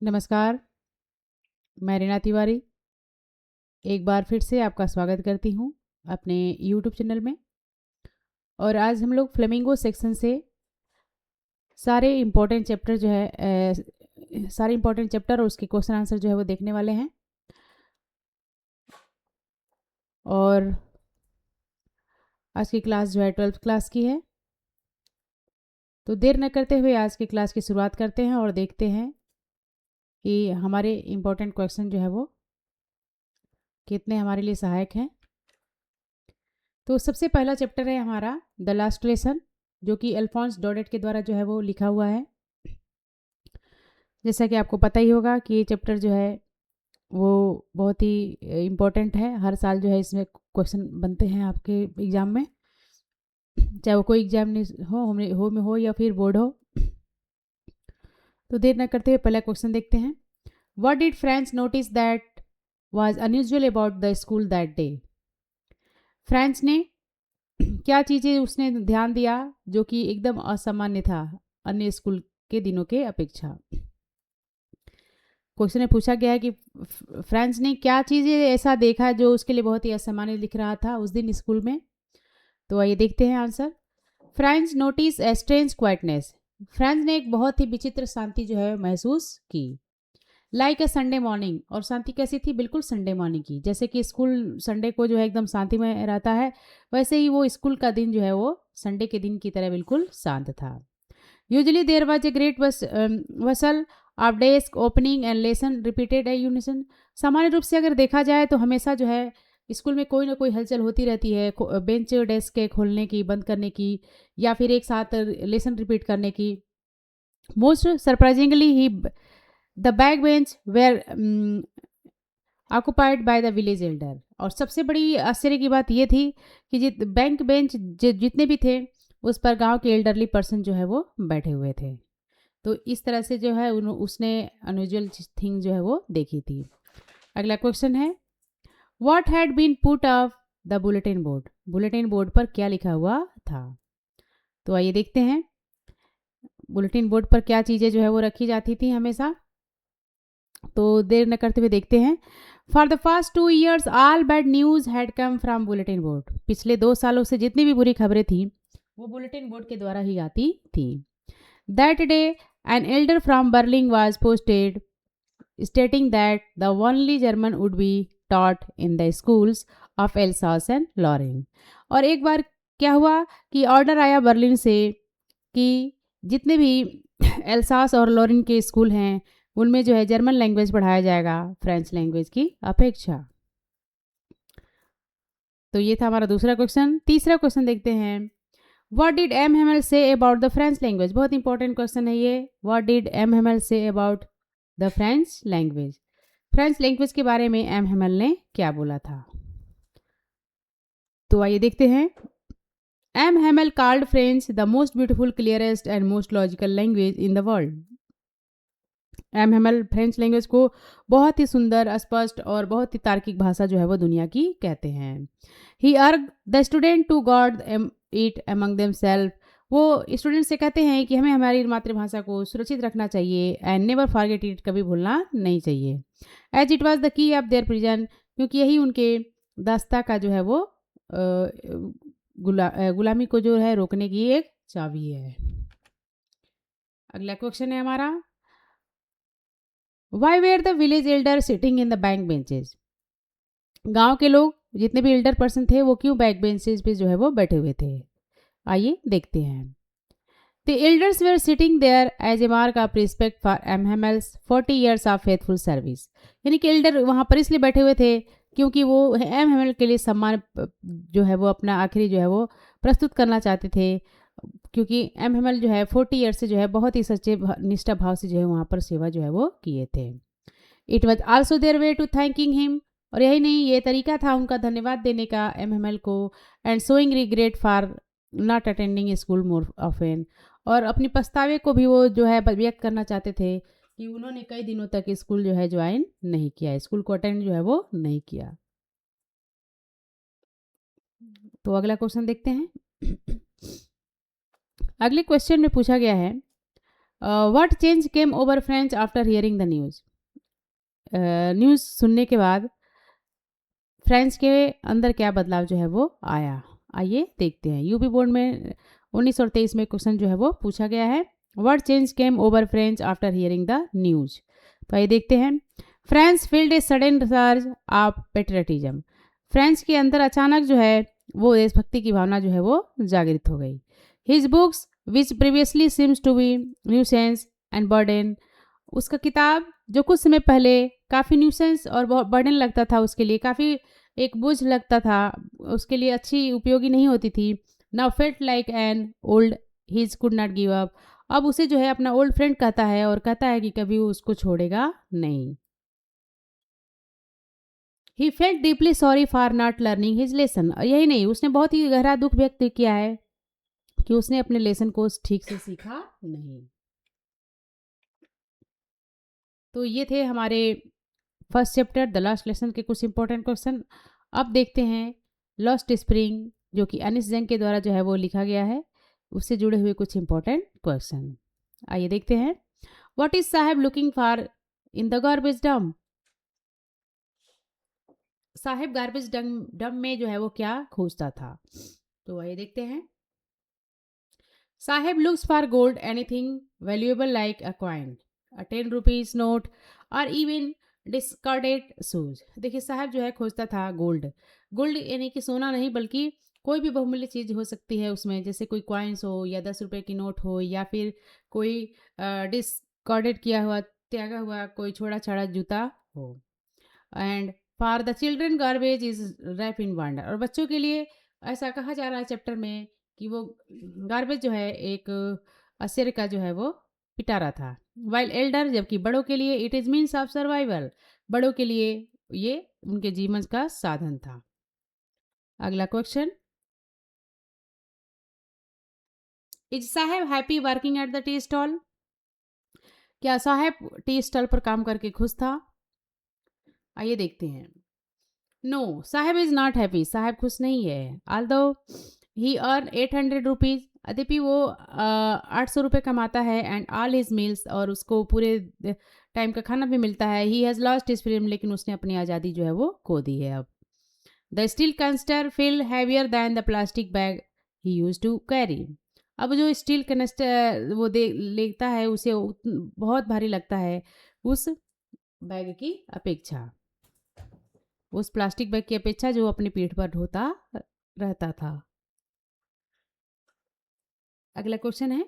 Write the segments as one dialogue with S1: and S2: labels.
S1: नमस्कार, मैं रीना तिवारी एक बार फिर से आपका स्वागत करती हूँ अपने यूट्यूब चैनल में। और आज हम लोग फ्लेमिंगो सेक्शन से सारे इम्पोर्टेंट चैप्टर जो है सारे इम्पोर्टेंट चैप्टर और उसके क्वेश्चन आंसर जो है वो देखने वाले हैं। और आज की क्लास जो है 12th क्लास की है। तो देर न करते हुए आज की क्लास की शुरुआत करते हैं और देखते हैं कि हमारे इम्पोर्टेंट क्वेश्चन जो है वो कितने हमारे लिए सहायक हैं। तो सबसे पहला चैप्टर है हमारा द लास्ट लेसन, जो कि अल्फोंस डॉडेट के द्वारा जो है वो लिखा हुआ है। जैसा कि आपको पता ही होगा कि ये चैप्टर जो है वो बहुत ही इम्पोर्टेंट है। हर साल जो है इसमें क्वेश्चन बनते हैं आपके एग्ज़ाम में, चाहे वो कोई एग्जाम में हो या फिर बोर्ड हो। तो देर न करते हुए पहला क्वेश्चन देखते हैं। What did French notice that was unusual about the school that day? French ने क्या चीज़ें उसने ध्यान दिया जो कि एकदम असामान्य था अन्य स्कूल के दिनों के अपेक्षा। क्वेश्चन में पूछा गया है कि फ्रेंच ने क्या चीज़ें ऐसा देखा जो उसके लिए बहुत ही असामान्य दिख रहा था उस दिन स्कूल में। तो आइए देखते हैं answer. French notice a strange quietness. French ने एक बहुत ही विचित्र शांति जो है महसूस की। लाइक अ संडे मॉर्निंग, और शांति कैसी थी? बिल्कुल संडे मॉर्निंग की। जैसे कि स्कूल संडे को जो है एकदम शांति में रहता है, वैसे ही वो स्कूल का दिन जो है वो संडे के दिन की तरह बिल्कुल शांत था। Usually there was a great bustle of desk opening and lesson repeated a unison. सामान्य रूप से अगर देखा जाए तो हमेशा जो है स्कूल में कोई ना कोई हलचल होती रहती है, बेंच डेस्क के खोलने की, बंद करने की, या फिर एक साथ लेसन रिपीट करने की। मोस्ट सरप्राइजिंगली ही the back bench were occupied by the village elder. और सबसे बड़ी आश्चर्य की बात यह थी कि बैंक बेंच जितने भी थे उस पर गांव के एल्डरली पर्सन जो है वो बैठे हुए थे। तो इस तरह से जो है उसने अनयूजुअल थिंग जो है वो देखी थी। अगला क्वेश्चन है, what had been put of the bulletin board? Bulletin board पर क्या लिखा हुआ था? तो आइए देखते हैं बुलेटिन बोर्ड पर क्या चीज़ें जो है वो रखी जाती थी हमेशा। तो देर न करते हुए देखते हैं। For the fast 2 years all bad news had come from bulletin board. पिछले 2 सालों से जितनी भी बुरी खबरें थी वो बुलेटिन बोर्ड के द्वारा ही आती थी। That day an elder from Berlin was posted stating that the only German would be taught in the schools of Alsace and Lorraine। और एक बार क्या हुआ कि ऑर्डर आया बर्लिन से कि जितने भी एल्सास और लॉरेन के स्कूल हैं उनमें जो है जर्मन लैंग्वेज पढ़ाया जाएगा फ्रेंच लैंग्वेज की अपेक्षा। तो ये था हमारा दूसरा क्वेश्चन। तीसरा क्वेश्चन देखते हैं। What did M Hamel say about the French language? बहुत इंपॉर्टेंट क्वेश्चन है ये। What did M Hamel say about the French language? French language के बारे में एम हेमल ने क्या बोला था? तो आइए देखते हैं। M Hamel called French the most beautiful, clearest and most logical language in the world. M Hamel French language को बहुत ही सुंदर, स्पष्ट और बहुत ही तार्किक भाषा जो है वो दुनिया की कहते हैं। ही अर्ग the student to guard it among them self. वो स्टूडेंट से कहते हैं कि हमें हमारी मातृभाषा को सुरक्षित रखना चाहिए एंड नेवर फॉरगेट इट, कभी भूलना नहीं चाहिए। As it was the key of their prison, क्योंकि यही उनके दास्ता का जो है वो गुलामी को जो है रोकने की एक चाबी है। अगला क्वेश्चन है हमारा, why were the village elder sitting in the bank benches? गांव के लोग जितने भी एल्डर पर्सन थे वो क्यों बैक बेंचेज पे जो है वो बैठे हुए थे? आइए देखते हैं। The elders were sitting there as a mark of respect for M Hamel's 40 years of faithful service. यानी कि एल्डर वहाँ पर इसलिए बैठे हुए थे क्योंकि वो एम हेमल के लिए सम्मान जो है वो अपना आखिरी जो है वो प्रस्तुत करना चाहते थे, क्योंकि एम हेमल जो है 40 years से जो है बहुत ही सच्चे निष्ठा भाव से जो है वहाँ पर सेवा जो है वो किए थे। It was also their way to thanking him, और यही नहीं, ये तरीका था उनका धन्यवाद देने का एम हेमल को, and showing regret for not attending school more often. और अपनी पछतावे को भी वो जो है व्यक्त करना चाहते थे कि उन्होंने कई दिनों तक स्कूल जो है ज्वाइन नहीं किया, स्कूल को अटेंड जो है वो नहीं किया। तो अगला क्वेश्चन देखते हैं। अगले क्वेश्चन में पूछा गया है, what change came over French after hearing the news. News सुनने के बाद फ्रेंच के अंदर क्या बदलाव जो है वो आया, आइए देखते हैं। यूपी बोर्ड में 19 और 23 में क्वेश्चन जो है वो पूछा गया है। What change came over French after hearing the news. तो आइए देखते हैं। French field a sudden surge of patriotism. French के अंदर अचानक जो है वो देशभक्ति की भावना जो है वो जागृत हो गई। His books which previously seems to be nuisance and burden. उसका किताब जो कुछ समय पहले काफ़ी न्यूसेंस और बहुत बर्डन लगता था, उसके लिए काफ़ी एक बोझ लगता था, उसके लिए अच्छी उपयोगी नहीं होती थी। Now felt like an old his could not give up. अब उसे जो है अपना ओल्ड फ्रेंड कहता है और कहता है कि कभी वो उसको छोड़ेगा नहीं। He felt deeply sorry for not learning his lesson. और यही नहीं, उसने बहुत ही गहरा दुख व्यक्त किया है कि उसने अपने लेसन को ठीक से सीखा नहीं। तो ये थे हमारे first chapter the last lesson के कुछ इंपॉर्टेंट क्वेश्चन। अब देखते हैं लॉस्ट स्प्रिंग, जो कि अनिस जंग के द्वारा जो है वो लिखा गया है, उससे जुड़े हुए कुछ इंपॉर्टेंट क्वेश्चन। आइए देखते हैं। What is Saheb looking for in the garbage dump. Saheb garbage डम में जो है वो क्या खोजता था। तो आइए देखते हैं। Saheb looks for gold anything valuable like a coin, a 10 rupees note और इवन डिस्कार्डेड शूज। देखिए साहब जो है खोजता था गोल्ड। गोल्ड यानी कि सोना नहीं, बल्कि कोई भी बहुमूल्य चीज़ हो सकती है उसमें, जैसे कोई कॉइन्स हो या 10 रुपए की नोट हो या फिर कोई डिस्कार्डेड किया हुआ, त्यागा हुआ कोई छोड़ा छाड़ा जूता हो। And for the children garbage is wrap in wonder. और बच्चों के लिए ऐसा कहा जा रहा है चैप्टर में कि वो गार्बेज जो है एक आश्चर्य का जो है वो पिटारा था। वाइल एल्डर, जबकि बड़ों के लिए it is means of survival. बड़ों के लिए ये उनके जीवन का साधन था। अगला question. Is Saheb happy working at the tea stall. क्या साहेब टी स्टॉल पर काम करके खुश था। आइए देखते हैं। No, Saheb is not happy. Saheb खुश नहीं है। Although he earn 800 rupees. यद्यपि वो 800 रुपये कमाता है। एंड ऑल हिज मील्स, और उसको पूरे टाइम का खाना भी मिलता है। He has lost his freedom, लेकिन उसने अपनी आज़ादी जो है वो खो दी है अब। The steel canister feel heavier than the plastic bag he use to carry. अब जो स्टील कैनिस्टर वो दे लेता है उसे बहुत भारी लगता है उस बैग की अपेक्षा, उस प्लास्टिक बैग की अपेक्षा जो अपनी पीठ पर ढोता रहता था। अगला क्वेश्चन है।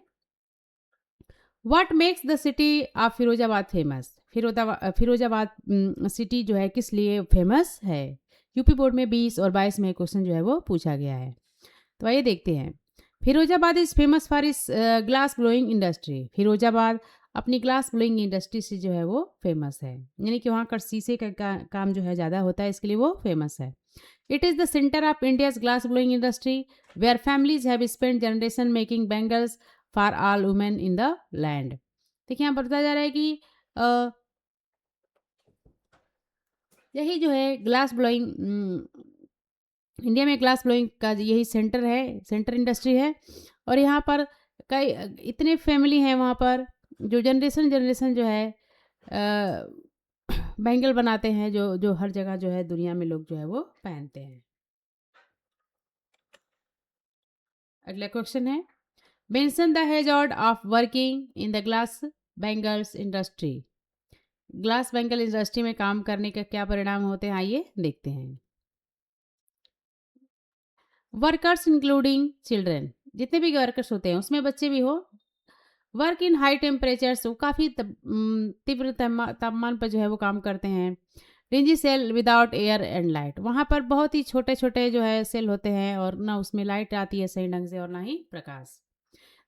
S1: What makes the city of Firozabad famous. Firozabad city जो है किस लिए फेमस है। यूपी बोर्ड में 20 और 22 में क्वेश्चन जो है वो पूछा गया है। तो आइए देखते हैं। फिरोजाबाद इज फेमस फॉर इस ग्लास ब्लोइंग इंडस्ट्री। फिरोजाबाद अपनी ग्लास ब्लोइंग इंडस्ट्री से जो है वो फेमस है, यानी कि वहाँ का शीशे का काम जो है ज़्यादा होता है, इसके लिए वो फेमस है। It is the centre of India's glass blowing industry where families have spend generation making bangles for all women in the land. देखिए यहाँ बताया जा रहा है कि यही जो है ग्लास ब्लोइंग, इंडिया में ग्लास ब्लोइंग का यही सेंटर है, सेंटर इंडस्ट्री है। और यहाँ पर कई इतने फैमिली हैं वहाँ पर जो जनरेशन जनरेशन जो है बैंगल बनाते हैं, जो जो हर जगह जो है दुनिया में लोग जो है वो पहनते हैं। अगला क्वेश्चन है। Mention the hazard of working in the glass bangles industry. Glass bangle industry में काम करने का क्या परिणाम होते हैं, आइए देखते हैं। वर्कर्स इंक्लूडिंग चिल्ड्रेन, जितने भी वर्कर्स होते हैं उसमें बच्चे भी हो। वर्क इन हाई टेम्परेचर्स, वो काफ़ी तीव्र तापमान पर जो है वो काम करते हैं। Dingy cell without air and light, वहाँ पर बहुत ही छोटे छोटे जो है सेल होते हैं और ना उसमें लाइट आती है सही ढंग से और ना ही प्रकाश।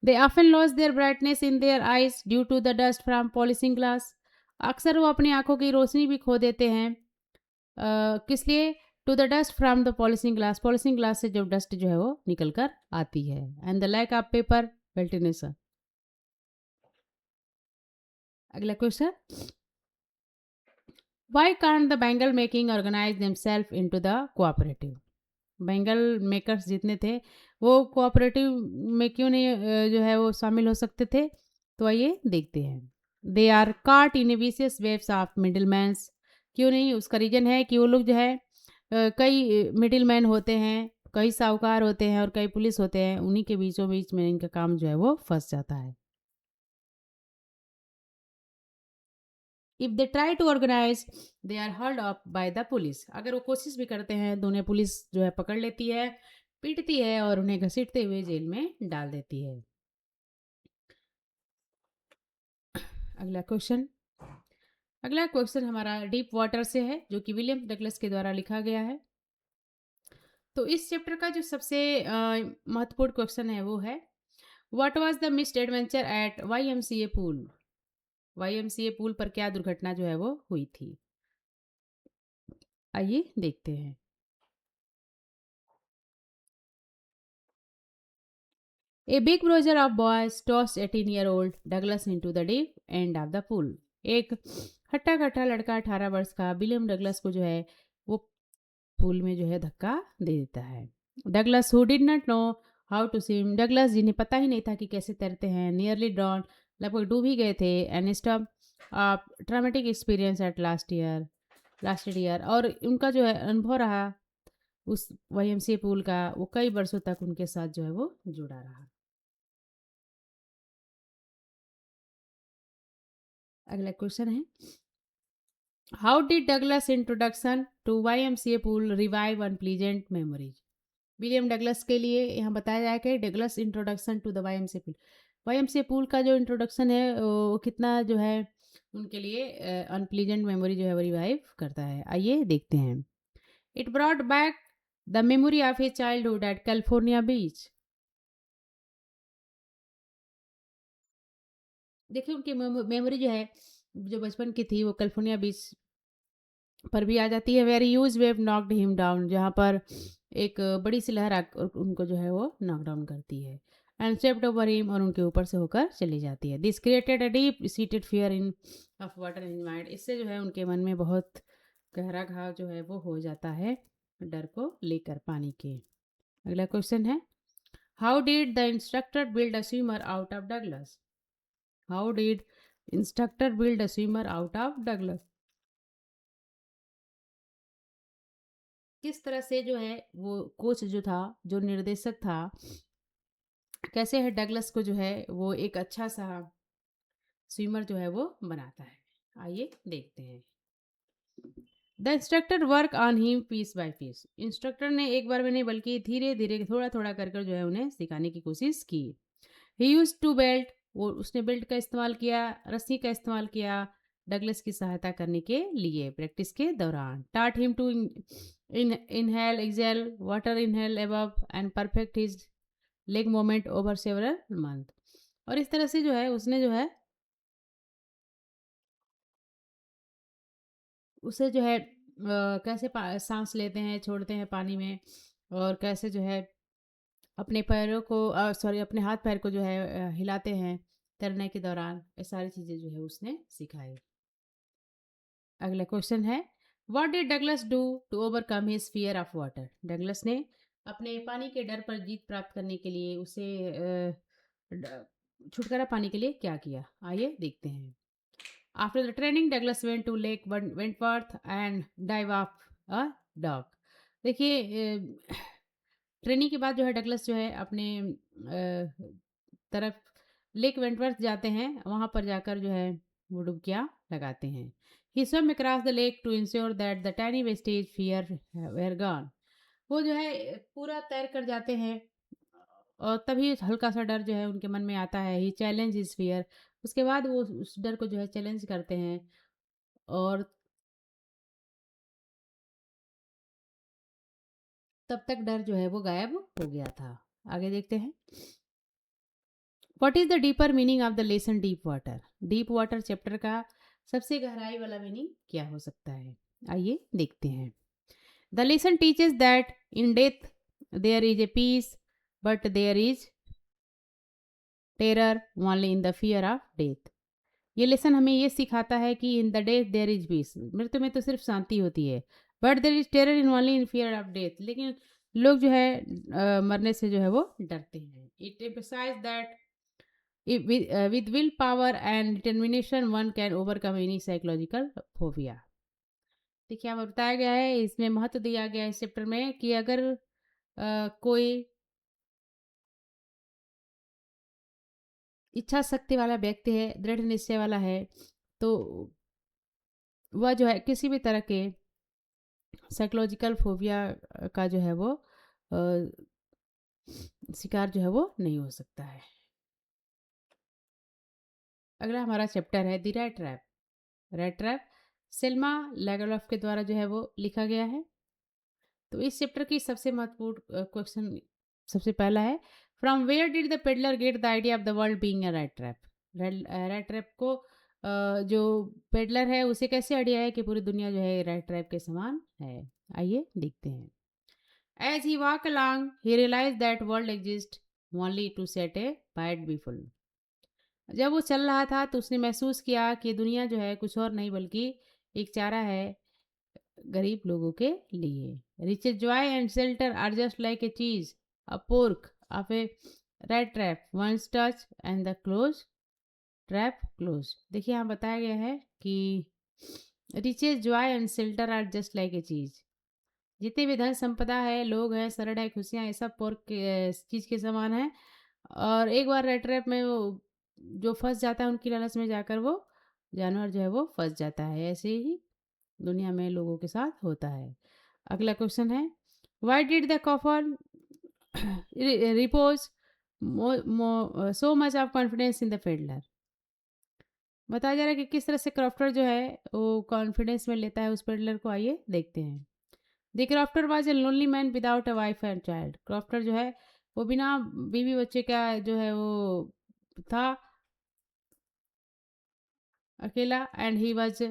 S1: They often lose their brightness in their eyes due to the dust from polishing glass. अक्सर वो अपनी आंखों की रोशनी भी खो देते हैं। किस लिए। To the dust from the polishing glass से जब डस्ट जो है वो निकल कर आती है। And the lack of proper वेल्टिनेस। अगला question. Why can't the bangle making organise themselves into the cooperative. Bangle makers जितने थे वो कोऑपरेटिव में क्यों नहीं जो है वो शामिल हो सकते थे। तो आइए देखते हैं। दे आर काट इन विशियस वेब्स ऑफ मिडिलमैन्स। क्यों नहीं? उसका रीज़न है कि वो लोग जो है कई मिडिलमैन होते हैं, कई साहूकार होते हैं और कई पुलिस होते हैं, उन्हीं के बीचों बीच में इनका काम जो है वो फंस जाता है। If they try to organise they are hurled up by the police. अगर वो कोशिश भी करते हैं तो उन्हें पुलिस जो है पकड़ लेती है, पीटती है और उन्हें घसीटते हुए जेल में डाल देती है। अगला क्वेश्चन। अगला क्वेश्चन हमारा डीप वाटर से है, जो कि विलियम डगलस के द्वारा लिखा गया है। तो इस चैप्टर का जो सबसे महत्वपूर्ण क्वेश्चन है वो है, what was the missed adventure at YMCA pool. YMCA pool पर क्या दुर्घटना जो है वो हुई थी? आइए देखते हैं। A big brother of boys tossed 18-year-old Douglas into the deep end of the pool. एक हट्टा कट्टा लड़का 18 वर्ष का विलियम डगलस को जो है वो पूल में जो है धक्का दे देता है। Douglas who did not know how to swim. Douglas जिन्हें पता ही नहीं था कि कैसे तैरते हैं, नियरली ड्रॉन, लगभग डूब ही गए थे, and stop traumatic experience at last year, और उनका जो है अनुभव रहा उस वाईएमसीए पूल का, वो कई वर्षों तक उनके साथ जो है वो जुड़ा रहा। अगला क्वेश्चन है, how did Douglas introduction to YMCA pool revive unpleasant memories. William Douglas के लिए यहाँ बताया जाए कि Douglas introduction to the YMCA pool, YMCA pool का जो इंट्रोडक्शन है वो कितना जो है उनके लिए अनप्लीजेंट मेमोरी जो है वो रिवाइव करता है। आइए देखते हैं। It brought back the memory of a childhood at California beach. देखिए उनकी मेमोरी जो है, जो बचपन की थी, वो कैलिफोर्निया बीच पर भी आ जाती है। Very use wave knocked him down, जहाँ पर एक बड़ी सी लहर उनको जो है वो नॉक डाउन करती है, एंड स्वेप्ट ओवर हिम, और उनके ऊपर से होकर चली जाती है। This created a deep seated fear in of water in mind. इससे जो है उनके मन में बहुत गहरा घाव जो है वो हो जाता है डर को लेकर पानी के। अगला क्वेश्चन है, how did the instructor build a swimmer out of Douglas. How did instructor build a swimmer out of Douglas. किस तरह से जो है वो कोच जो था, जो निर्देशक था, कैसे है डगलस को जो है वो एक अच्छा सा स्विमर जो है वो बनाता है। आइए देखते हैं। The instructor work on him piece by piece. Instructor ने एक बार में नहीं बल्कि धीरे धीरे थोड़ा थोड़ा कर कर जो है उन्हें सिखाने की कोशिश की। ही यूज टू बेल्ट, वो उसने बेल्ट का इस्तेमाल किया, रस्सी का इस्तेमाल किया डगलस की सहायता करने के लिए प्रैक्टिस के दौरान। Taught him to inhale exhale water, inhale above and perfect his leg moment over several month. और इस तरह से जो है उसने जो है उसे जो है कैसे सांस लेते हैं छोड़ते हैं पानी में, और कैसे जो है अपने पैरों को सॉरी अपने हाथ पैर को जो है हिलाते हैं तैरने के दौरान, ये सारी चीज़ें जो है उसने सिखाई। अगला क्वेश्चन है, what did Douglas do to overcome his fear of water. Douglas ने अपने पानी के डर पर जीत प्राप्त करने के लिए उसे छुटकारा पाने के लिए क्या किया? आइए देखते हैं। After the training Douglas went to Lake Wentworth and dive off a dock. देखिए ट्रेनिंग के बाद जो है डगलस जो है अपने तरफ लेक वेंटवर्थ जाते हैं, वहाँ पर जाकर जो है वो डुबकियाँ लगाते हैं। ही swam across the lake to ensure that the tiny vestige fear were gone। वो जो है पूरा तैर कर जाते हैं और तभी हल्का सा डर जो है उनके मन में आता है। ही चैलेंज इज फियर, उसके बाद वो उस डर को जो है चैलेंज करते हैं, और तब तक डर जो है वो गायब हो गया था। आगे देखते हैं। What is the deeper meaning of the lesson deep water. Deep water chapter का सबसे गहराई वाला मीनिंग क्या हो सकता है? आइए देखते हैं। The lesson teaches that in death there is a peace, but there is terror only in the fear of death. ये लेसन हमें ये सिखाता है कि in the death there is peace, मृत्यु में तो सिर्फ शांति होती है, but there is terror in only in fear of death, लेकिन लोग जो है मरने से जो है वो डरते हैं। It emphasise that With willpower and determination, one can overcome any psychological phobia. देखिए, हमें बताया गया है, इसमें महत्व दिया गया है इस चैप्टर में कि अगर कोई इच्छा शक्ति वाला व्यक्ति है, दृढ़ निश्चय वाला है, तो वह जो है किसी भी तरह के साइकोलॉजिकल फोबिया का जो है वो शिकार जो है वो नहीं हो सकता है। अगला हमारा चैप्टर है the rat trap. Rat trap Selma Lagerlof के द्वारा जो है वो लिखा गया है। तो इस चैप्टर की सबसे महत्वपूर्ण क्वेश्चन सबसे पहला है, from where did the peddler get the idea of the world being a rat trap. Rat trap को जो पेडलर है उसे कैसे आइडिया है कि पूरी दुनिया जो है रेड ट्रैप के समान है। आइए देखते हैं। As he walk along he realise that world exist only to set a bait be full. जब वो चल रहा था तो उसने महसूस किया कि दुनिया जो है कुछ और नहीं बल्कि एक चारा है गरीब लोगों के लिए। Rich joy and shelter are just like a cheese a pork of a rat trap once touch and the close trap close. देखिए यहाँ बताया गया है कि riches joy and shelter are just like a cheese, जितने भी धन संपदा है, लोग हैं, सरड़ है, खुशियाँ, ये सब पोर्क चीज के समान है। और एक बार रेड ट्रैप में वो जो फंस जाता है उनकी लालच में जाकर वो जानवर जो है वो फंस जाता है। ऐसे ही दुनिया में लोगों के साथ होता है। अगला क्वेश्चन है, why did the coffer repose so much of confidence in the peddler. बताया जा रहा है कि किस तरह से क्रॉफ्टर जो है वो कॉन्फिडेंस में लेता है उस पेडलर को। आइए देखते हैं। The crofter was a lonely man without a wife and child. Crofter जो है वो बिना बीवी बच्चे का जो है वो था, अकेला, and he was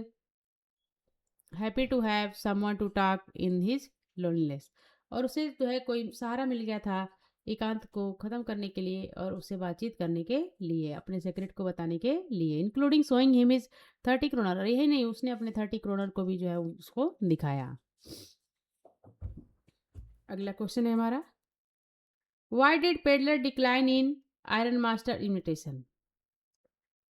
S1: happy to have someone to talk in his loneliness. और उसे जो है कोई सहारा मिल गया था एकांत को ख़त्म करने के लिए और उससे बातचीत करने के लिए, अपने सीक्रेट को बताने के लिए, including showing him is 30 crore. और यही नहीं, उसने अपने 30 करोड़ को भी जो है उसको दिखाया। अगला क्वेश्चन है हमारा, why did peddler decline in iron master invitation.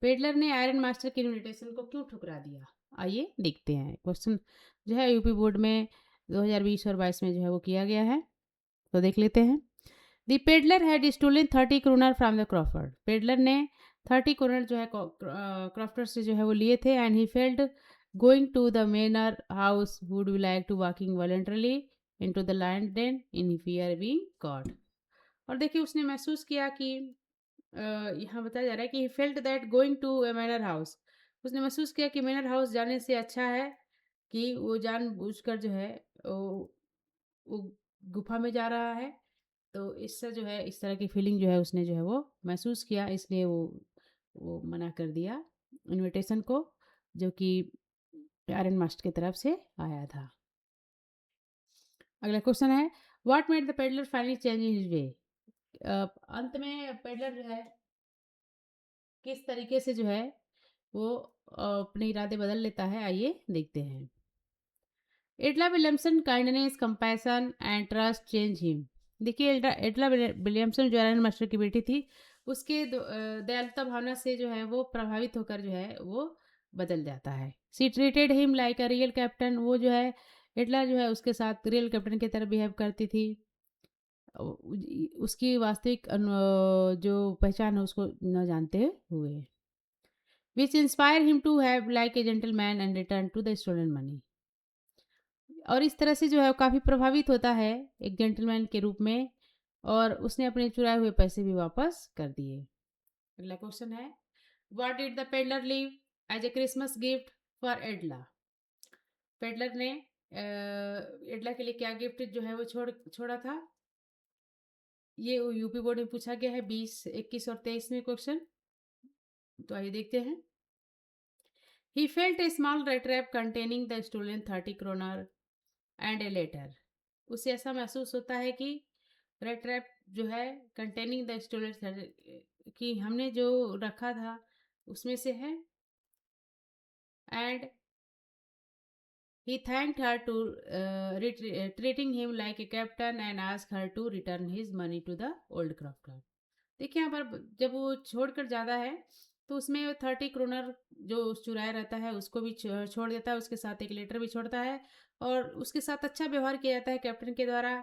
S1: Peddler ने आयरन मास्टर के इन्विटेशन को क्यों ठुकरा दिया। आइए देखते हैं। क्वेश्चन जो है यूपी बोर्ड में 2020 और 22 में जो है वो किया गया है, तो देख लेते हैं। The peddler had stolen 30 crore from the crofter. Peddler ने 30 करोड़ जो है क्रॉफ्टर से जो है वो लिए थे। And he felt going to the manor house would be like to walking voluntarily in to the land then in fear being god. और देखिए उसने महसूस किया कि यहाँ बताया जा रहा है कि he felt that going to a manor house. उसने महसूस किया कि मैनर हाउस जाने से अच्छा है कि वो जानबूझकर जो है वो गुफा में जा रहा है। तो इससे जो है इस तरह की फीलिंग जो है उसने जो है वो महसूस किया, इसलिए वो मना कर दिया इनविटेशन को, जो कि आयरन मास्टर की तरफ से आया था। अगला क्वेश्चन है, what made the peddler finally change in his way. अंत में पेडलर जो है किस तरीके से जो है वो अपने इरादे बदल लेता है। आइए देखते हैं। एडला Williamson kindness compassion and trust change him. देखिए एडला विलियमसन जो आयरन मास्टर की बेटी थी, उसके दयालुता भावना से जो है वो प्रभावित होकर जो है वो बदल जाता है। She treated him like a real captain. वो जो है एडला जो है उसके साथ रियल कैप्टन की तरह बिहेव करती थी। उसकी वास्तविक जो पहचान है उसको न जानते हुए, which inspire him to have like a gentleman and return to the stolen money. और इस तरह से जो है काफ़ी प्रभावित होता है एक जेंटलमैन के रूप में, और उसने अपने चुराए हुए पैसे भी वापस कर दिए। अगला क्वेश्चन है, what did the peddler leave as a Christmas gift for Edla. Peddler ने एडला के लिए क्या गिफ्ट जो है वो छोड़ा था। ये यूपी बोर्ड में पूछा गया है 20, 21 और 23 में क्वेश्चन। तो आइए देखते हैं। He felt a small rat trap containing the stolen 30 crore and a letter. उसे ऐसा महसूस होता है कि रेड ट्रैप जो है कंटेनिंग द स्टोलन कि हमने जो रखा था उसमें से है। And he thanked her to treating him like a captain and ask her to return his money to the old crofter. देखिए यहाँ पर जब वो छोड़कर जाता है तो उसमें 30 क्रोनर जो चुराया रहता है उसको भी छोड़ देता है, उसके साथ एक लेटर भी छोड़ता है और उसके साथ अच्छा व्यवहार किया जाता है कैप्टन के द्वारा।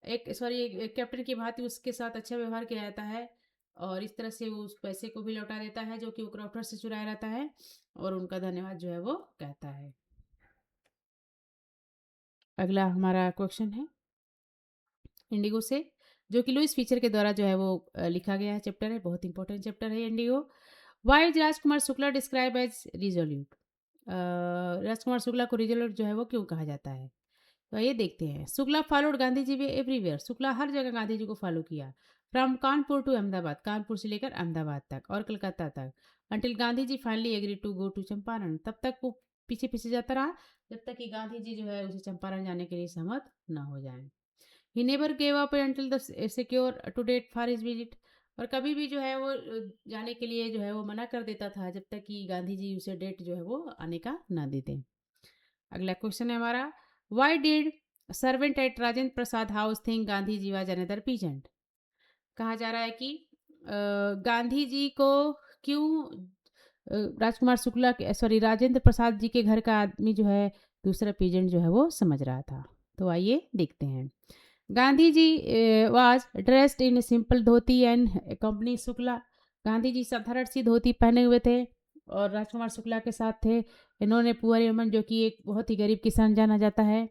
S1: एक सॉरी एक कैप्टन की भांति उसके साथ अच्छा व्यवहार किया जाता है और इस तरह से वो उस पैसे को भी लौटा देता है जो कि वो क्रॉफ्टर से चुराया रहता है और उनका धन्यवाद जो है वो कहता है। अगला हमारा क्वेश्चन है इंडिगो से, जो कि लुइस फीचर के द्वारा जो है वो लिखा गया है चैप्टर है, बहुत इंपॉर्टेंट चैप्टर है Indigo. Why is Rajkumar Shukla describe as resolute? Rajkumar Shukla को रिजोल्यूट जो है वो क्यों कहा जाता है? तो ये देखते हैं। Shukla followed Gandhi ji way everywhere, Shukla हर जगह गांधी जी को फॉलो किया। फ्रॉम कानपुर टू अहमदाबाद, कानपुर से लेकर अहमदाबाद तक और कलकत्ता तक, until Gandhi ji finally agree to go to Champaran, तब तक वो पीछे पीछे जाता रहा जब तक कि गांधी जी जो है उसे चंपारण जाने के लिए सहमत न हो जाए। He never gave up until the secure to date for his visit, और कभी भी जो है वो जाने के लिए जो है वो मना कर देता था जब तक कि गांधी जी उसे डेट जो है वो आने का ना देते। अगला क्वेश्चन है हमारा, why did servant at Rajendra Prasad house think Gandhi ji was another peasant? कहा जा रहा है कि गांधी जी को क्यों राजकुमार शुक्ला के सॉरी राजेंद्र प्रसाद जी के घर का आदमी जो है दूसरा पीजेंट जो है वो समझ रहा था। तो आइए देखते हैं। Gandhi ji was dressed in simple dhoti and company Shukla, Gandhi ji साधारण सी धोती पहने हुए थे और राजकुमार शुक्ला के साथ थे। इन्होंने पुअर यमन जो कि एक बहुत ही गरीब किसान जाना जाता है।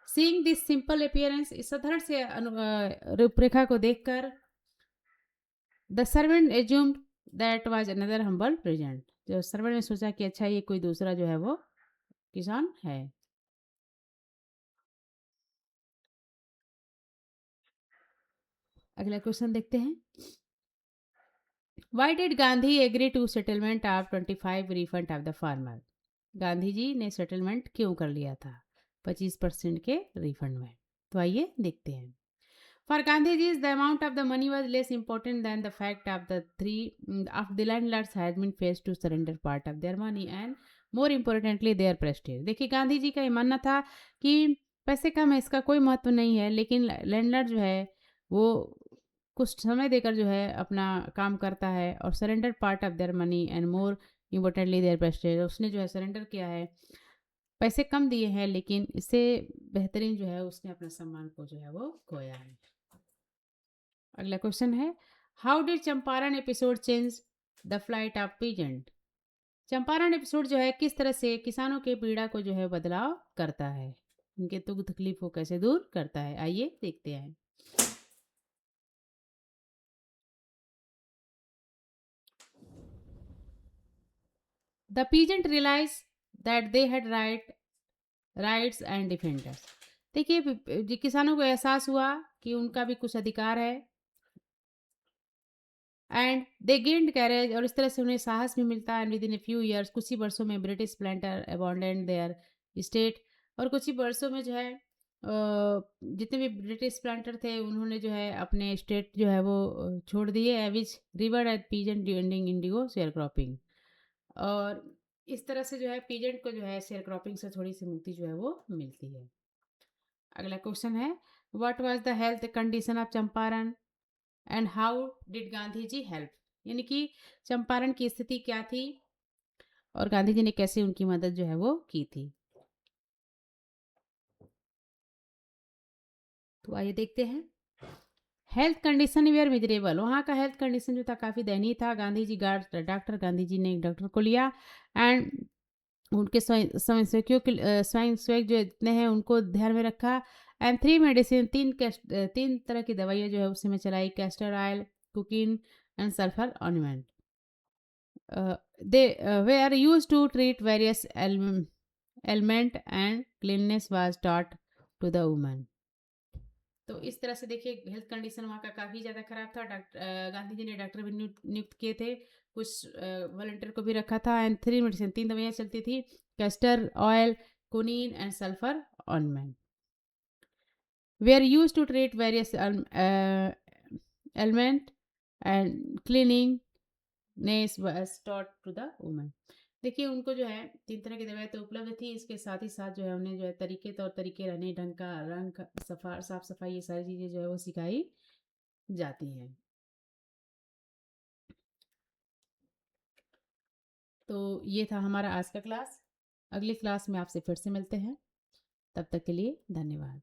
S1: सीइंग दिस सिंपल अपीयरेंस, इस साधारण से रूपरेखा को देखकर the servant assumed that was another humble present, जो सर्वेंट ने सोचा कि अच्छा ये कोई दूसरा जो है वो किसान है। अगला क्वेश्चन देखते हैं। Why did Gandhi agree to settlement of 25 refund of the farmer? Gandhi ji ने सेटलमेंट क्यों कर लिया था 25% के रिफंड में? तो आइए देखते हैं। For Gandhiji, the amount of the money was less important than the fact of the landlords had been forced to surrender part of their money and more importantly their prestige. देखिए गांधी जी का ये मानना था कि पैसे कम है इसका कोई महत्व नहीं है, लेकिन लैंडलॉर्ड जो है वो कुछ समय देकर जो है अपना काम करता है और surrender part of their money and more importantly their prestige, उसने जो है सरेंडर किया है, पैसे कम दिए हैं लेकिन इससे बेहतरीन जो है उसने अपना सम्मान को जो है वो खोया है। अगला क्वेश्चन है, how did Champaran episode change the flight of peasant? Champaran episode जो है किस तरह से किसानों के पीड़ा को जो है बदलाव करता है, उनके दुख तकलीफ को कैसे दूर करता है? आइए देखते हैं। The peasant realise that they had rights and defenders, देखिए किसानों को एहसास हुआ कि उनका भी कुछ अधिकार है एंड दे गेन्ड कैरेज, और इस तरह से उन्हें साहस भी मिलता है। With in a few years, कुछ ही वर्षों में ब्रिटिश प्लांटर अबॉन्डेंड देयर स्टेट, और कुछ ही वर्षों में जो है जितने भी ब्रिटिश प्लांटर थे उन्होंने जो है अपने स्टेट जो है वो छोड़ दिए, which river eight peasant during Indigo share cropping, और इस तरह से जो है पीजेंट को जो है शेयर क्रॉपिंग से थोड़ी सी मुक्ति जो है वो मिलती है। अगला क्वेश्चन है, what was the health condition of Champaran and how did Gandhi ji help? यानी कि चंपारण की स्थिति क्या थी और गांधी जी ने कैसे उनकी मदद जो है वो की थी? तो आइए देखते हैं। हेल्थ कंडीशन वेयर मिजरेबल, वहाँ का हेल्थ कंडीशन जो था काफ़ी दयनीय था। गांधी जी डॉक्टर गांधी जी ने एक डॉक्टर को लिया एंड उनके स्वयंसेवकियों के स्वयंसेवक जो जितने हैं उनको ध्यान में रखा एंड 3 मेडिसिन, तीन तरह की दवाइयाँ जो है उस समय चलाई, castor oil, quinine and sulphur ornament. They were used to treat various ailment and cleanliness was taught to the woman. तो इस तरह से देखिए हेल्थ कंडीशन वहाँ का काफ़ी ज़्यादा खराब था। गांधी जी ने डॉक्टर भी नियुक्त किए थे, कुछ वॉलंटियर को भी रखा था एंड 3 मेडिसिन, 3 दवाइयाँ चलती थी, castor oil, quinine and sulphur ointment, were used to treat various element and cleanliness was taught to the woman. देखिए उनको जो है 3 तरह की दवाएं तो उपलब्ध थी, इसके साथ ही साथ जो है उन्हें जो है तरीके तौर तरीके रहने ढंग का रंग साफ सफाई ये सारी चीज़ें जो है वो सिखाई जाती हैं। तो ये था हमारा आज का क्लास। अगली क्लास में आपसे फिर से मिलते हैं। तब तक के लिए धन्यवाद।